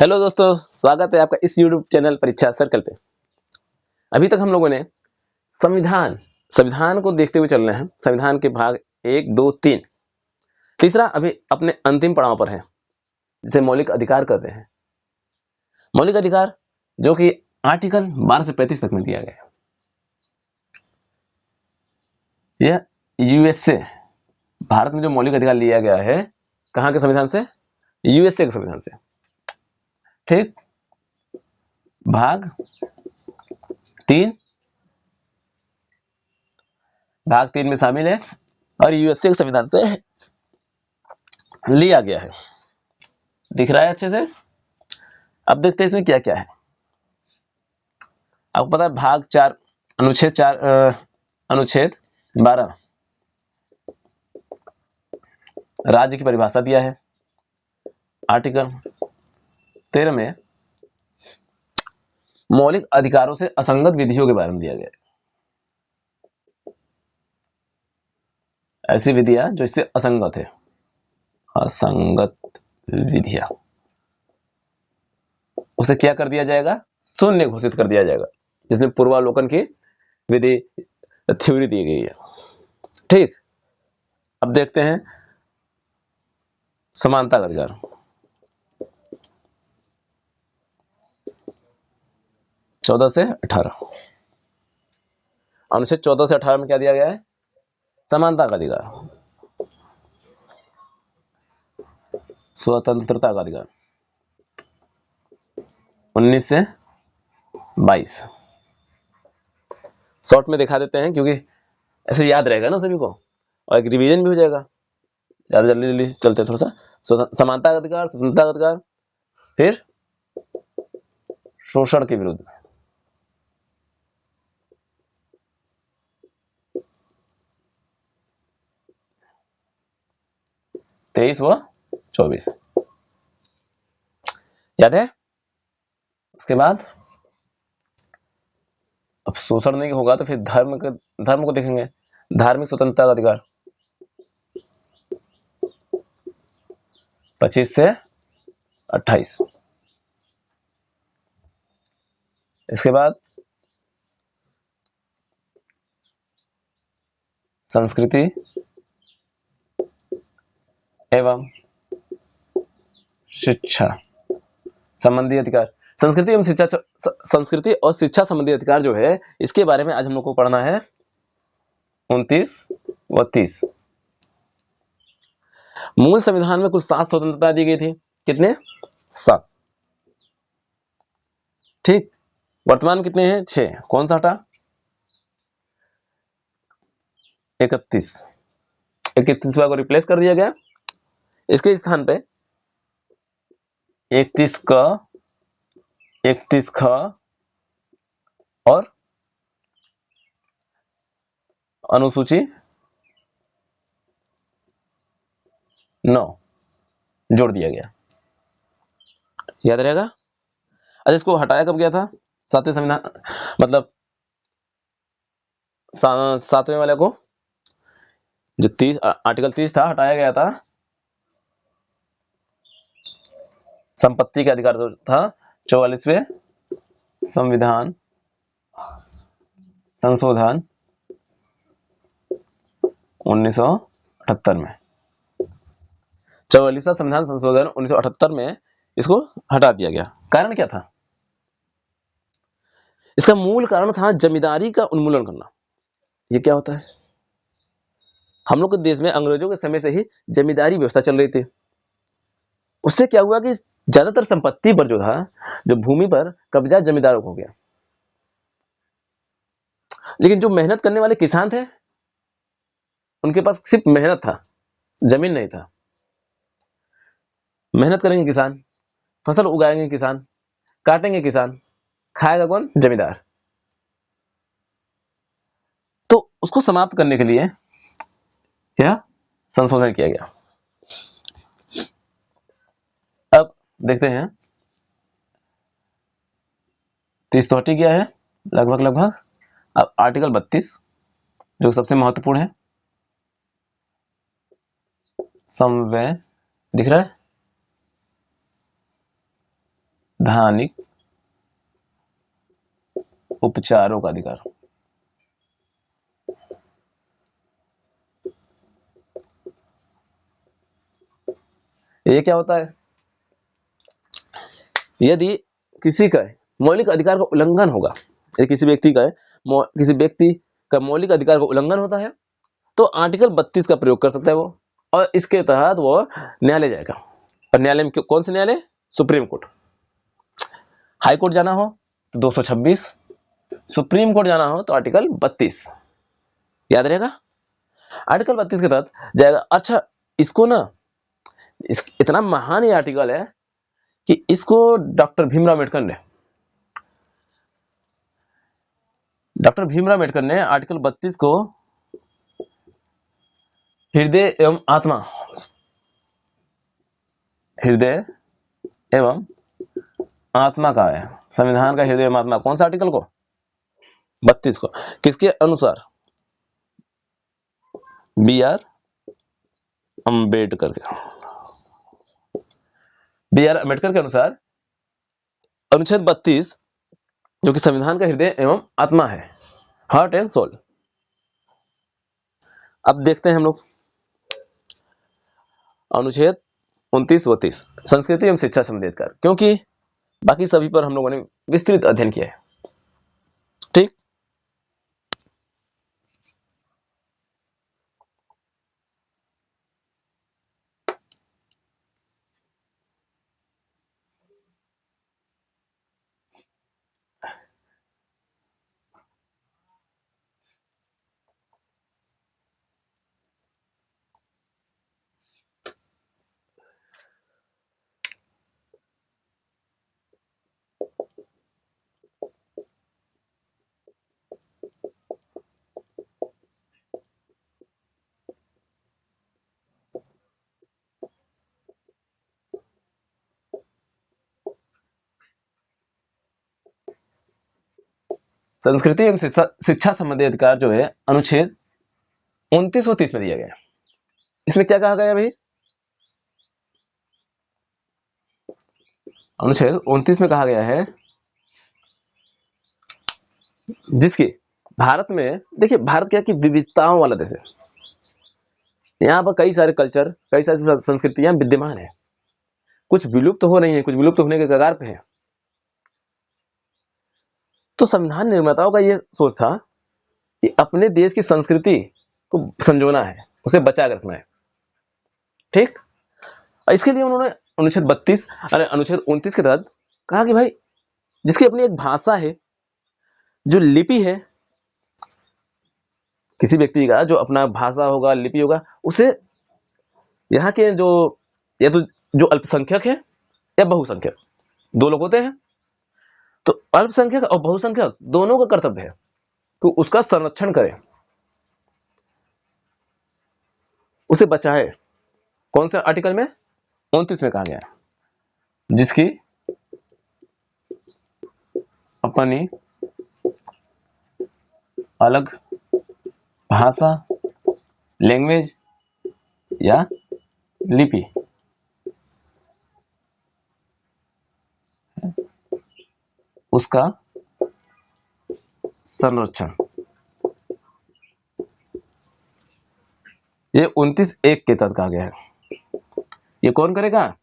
Hello दोस्तों, स्वागत है आपका इस YouTube चैनल परीक्षा सर्कल पे। अभी तक हम लोगों ने संविधान को देखते हुए चल रहे हैं। संविधान के भाग 1, 2, 3। तीसरा अभी अपने अंतिम पड़ाव पर है, जिसे मौलिक अधिकार कहते हैं। मौलिक अधिकार जो कि आर्टिकल 12 से 35 तक में दिया गया है। यह यूएसए भारत में जो मौलिक अधिकार लिया गया है, कहाँ के संविधान से? यूएसए के संविधान से। ठीक, भाग 3 में शामिल है और यूएसए के संविधान से लिया गया है। दिख रहा है अच्छे से? अब देखते हैं इसमें क्या क्या है। आपको पता है भाग 4 अनुच्छेद 12 राज्य की परिभाषा दिया है। आर्टिकल 13 में मौलिक अधिकारों से असंगत विधियों के बारे में दिया गया है। ऐसी विधियां जो इससे असंगत है, असंगत विधियां, उसे क्या कर दिया जाएगा? शून्य घोषित कर दिया जाएगा, जिसमें पूर्वावलोकन की विधि थ्योरी दी गई है। ठीक, अब देखते हैं समानता का अधिकार। चौदह से 18 अनुच्छेद 14 से 18 में क्या दिया गया है? समानता का अधिकार, स्वतंत्रता का अधिकार। 19 से 22 शॉर्ट में दिखा देते हैं, क्योंकि ऐसे याद रहेगा ना सभी को, और एक रिवीजन भी हो जाएगा। ज्यादा जल्दी जल्दी चलते हैं थोड़ा सा। समानता का अधिकार, स्वतंत्रता का अधिकार, फिर शोषण के विरुद्ध। तेईस व 24 याद है? उसके बाद अब शोषण नहीं होगा तो फिर धर्म को देखेंगे। धार्मिक स्वतंत्रता का अधिकार 25 से 28। इसके बाद संस्कृति एवं शिक्षा संबंधी अधिकार। संस्कृति और शिक्षा संबंधी अधिकार जो है, इसके बारे में आज हम लोग को पढ़ना है 29 व 30। मूल संविधान में कुल 7 स्वतंत्रता दी गई थी। कितने? 7। ठीक, वर्तमान कितने हैं? 6। कौन सा हटा? 31। 31वां को रिप्लेस कर दिया गया। इसके स्थान पे 31 क, 31 ख और अनुसूची 9 जोड़ दिया गया। याद रहेगा? अच्छा, इसको हटाया कब गया था? 7वें संविधान, मतलब 7वें वाले को, जो 30 आर्टिकल 30 था, हटाया गया था। संपत्ति का अधिकार जो था 44वें संविधान संशोधन 1978 में। 44वां संविधान संशोधन 1978 में इसको हटा दिया गया। कारण क्या था? इसका मूल कारण था जमींदारी का उन्मूलन करना। ये क्या होता है? हम लोग के देश में अंग्रेजों के समय से ही जमींदारी व्यवस्था चल रही थी। उससे क्या हुआ कि ज्यादातर संपत्ति पर जो था, जो भूमि पर कब्जा जमींदारों को हो गया। लेकिन जो मेहनत करने वाले किसान थे, उनके पास सिर्फ मेहनत था, जमीन नहीं था। मेहनत करेंगे किसान, फसल उगाएंगे किसान, काटेंगे किसान, खाएगा कौन? जमींदार। तो उसको समाप्त करने के लिए क्या संशोधन किया गया। अब देखते हैं, 30 तो हट ही गया है लगभग। अब आर्टिकल 32 जो सबसे महत्वपूर्ण है, समवय, दिख रहा है? संवैधानिक उपचारों का अधिकार। ये क्या होता है? यदि किसी का मौलिक अधिकार का उल्लंघन होगा, यदि किसी व्यक्ति का मौलिक अधिकार का उल्लंघन होता है तो आर्टिकल 32 का प्रयोग कर सकता है वो, और इसके तहत वो न्यायालय जाएगा। और न्यायालय में कौन सा न्यायालय? Supreme court. हाई कोर्ट जाना हो तो 226, सुप्रीम कोर्ट जाना हो तो आर्टिकल 32, याद रहेगा। आर्टिकल 32 के तहत जाएगा। अच्छा, इसको ना इतना महान ये आर्टिकल है कि इसको डॉक्टर भीमराव अम्बेडकर ने आर्टिकल 32 को हृदय एवं आत्मा का है। संविधान का हृदय एवं आत्मा, कौन सा आर्टिकल को? 32 को। किसके अनुसार? बी.आर. अम्बेडकर के अनुसार अनुच्छेद 32, जो कि संविधान का हृदय एवं आत्मा है, हार्ट एंड सोल। अब देखते हैं हम लोग अनुच्छेद 29 व 30, संस्कृति एवं शिक्षा संबंधी अधिकार, क्योंकि बाकी सभी पर हम लोगों ने विस्तृत अध्ययन किया है। ठीक, संस्कृति एवं शिक्षा संबंधी अधिकार जो है अनुच्छेद 29 व 30 में दिया गया है। इसमें क्या कहा गया है भाई? अनुच्छेद 29 में कहा गया है जिसकी भारत में, देखिए भारत क्या कि विविधताओं वाला देश है। यहाँ पर कई सारे कल्चर, कई सारी संस्कृतियां विद्यमान है। कुछ विलुप्त हो रही है, कुछ विलुप्त होने के कगार पे है। तो संविधान निर्माताओं का ये सोच था कि अपने देश की संस्कृति को संजोना है, उसे बचा कर रखना है। ठीक, इसके लिए उन्होंने अनुच्छेद 29 के तहत कहा कि भाई जिसकी अपनी एक भाषा है, जो लिपि है, किसी व्यक्ति का जो अपना भाषा होगा, लिपि होगा, उसे यहाँ के जो या तो जो अल्पसंख्यक है या बहुसंख्यक, दो लोग होते हैं, तो अल्पसंख्यक और बहुसंख्यक दोनों का कर्तव्य है तो उसका संरक्षण करे, उसे बचाए। कौन से आर्टिकल में? 29 में कहा गया है जिसकी अपनी अलग भाषा, लैंग्वेज या लिपि, उसका संरक्षण। ये 29(1) के तहत कहा गया है। ये कौन करेगा?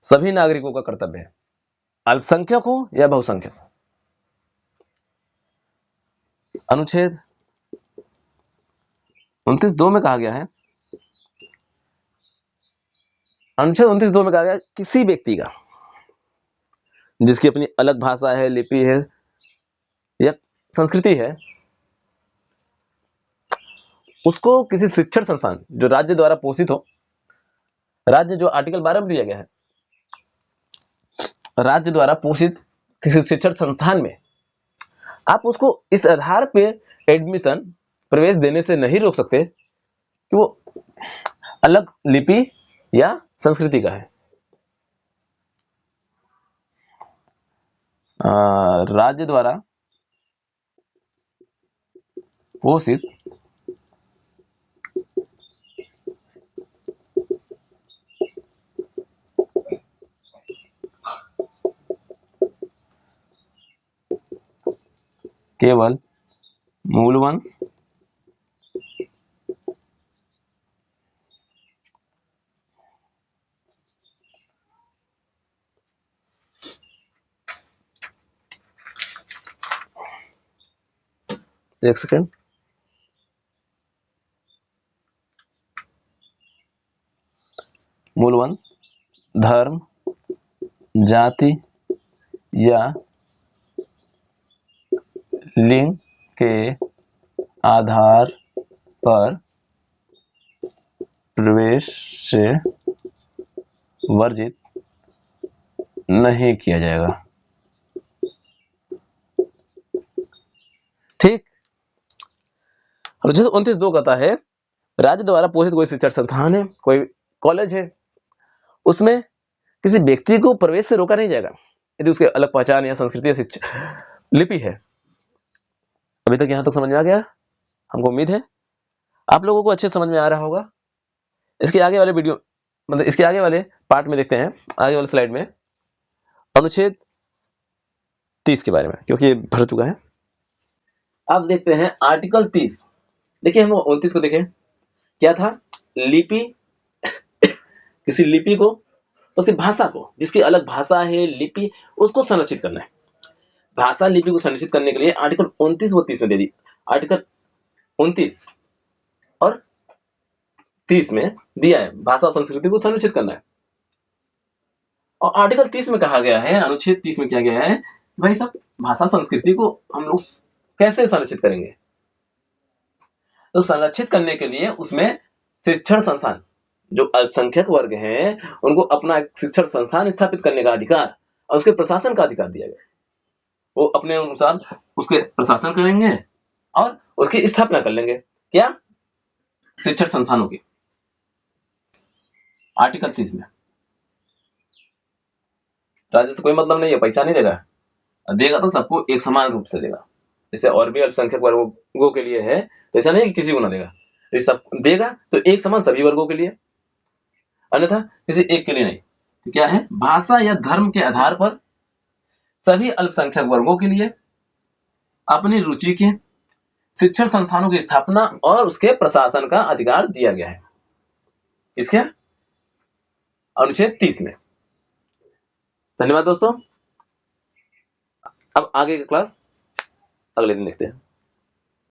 सभी नागरिकों का कर्तव्य है, अल्पसंख्यक हो या बहुसंख्यक। अनुच्छेद 29(2) में कहा गया है, अनुच्छेद 29(2) में कहा गया किसी व्यक्ति का जिसकी अपनी अलग भाषा है, लिपि है या संस्कृति है, उसको किसी शिक्षण संस्थान जो राज्य द्वारा पोषित हो, राज्य जो आर्टिकल 12 में दिया गया है, राज्य द्वारा पोषित किसी शिक्षण संस्थान में आप उसको इस आधार पे एडमिशन, प्रवेश देने से नहीं रोक सकते कि वो अलग लिपि या संस्कृति का है। राज्य द्वारा पोषित केवल मूल वंश एक सेकेंड, मूल वंश, धर्म, जाति या लिंग के आधार पर प्रवेश से वर्जित नहीं किया जाएगा। ठीक। अनुच्छेद 29(2) कहता है, राज्य द्वारा पोषित कोई शिक्षण संस्थान है, कोई कॉलेज है, उसमें किसी व्यक्ति को प्रवेश से रोका नहीं जाएगा यदि उसके अलग पहचान या संस्कृति या शिक्षा लिपि है। अभी तक यहां तक समझ में आ गया? हमको उम्मीद है आप लोगों को अच्छे समझ में आ रहा होगा। इसके आगे वाले वीडियो, मतलब इसके आगे वाले पार्ट में देखते हैं, आगे वाले स्लाइड में अनुच्छेद 30 के बारे में, क्योंकि ये भर चुका है। अब देखते हैं आर्टिकल 30। देखिए हम 29 को देखें, क्या था? लिपि किसी लिपि को, उसकी भाषा को, जिसकी अलग भाषा है, लिपि, उसको संरक्षित करना है। भाषा लिपि को संरक्षित करने के लिए आर्टिकल 29 व 30 में दे दी। आर्टिकल 29 और 30 में दिया है भाषा और संस्कृति को संरक्षित करना है। और आर्टिकल 30 में कहा गया है, अनुच्छेद 30 में क्या गया है, भाई साहब भाषा संस्कृति को हम लोग कैसे संरक्षित करेंगे? तो संरक्षित करने के लिए उसमें शिक्षण संस्थान, जो अल्पसंख्यक वर्ग हैं उनको अपना शिक्षण संस्थान स्थापित करने का अधिकार और उसके प्रशासन का अधिकार दिया गया। वो अपने अनुसार उसके प्रशासन करेंगे और उसकी स्थापना कर लेंगे। क्या? शिक्षण संस्थानों की। आर्टिकल 30 में राज्य से कोई मतलब नहीं है, पैसा नहीं देगा, देगा तो सबको एक समान रूप से देगा। जैसे और भी अल्पसंख्यक वर्गों के लिए है, तो ऐसा नहीं कि किसी को ना देगा, ये सब देगा तो एक समान सभी वर्गों के लिए, अन्यथा किसी एक के लिए नहीं। तो क्या है? भाषा या धर्म के आधार पर सभी अल्पसंख्यक वर्गों के लिए अपनी रुचि के शिक्षण संस्थानों की स्थापना और उसके प्रशासन का अधिकार दिया गया है। इसके अनुच्छेद 30 में। धन्यवाद दोस्तों। अब आगे की क्लास अगले दिन देखते हैं।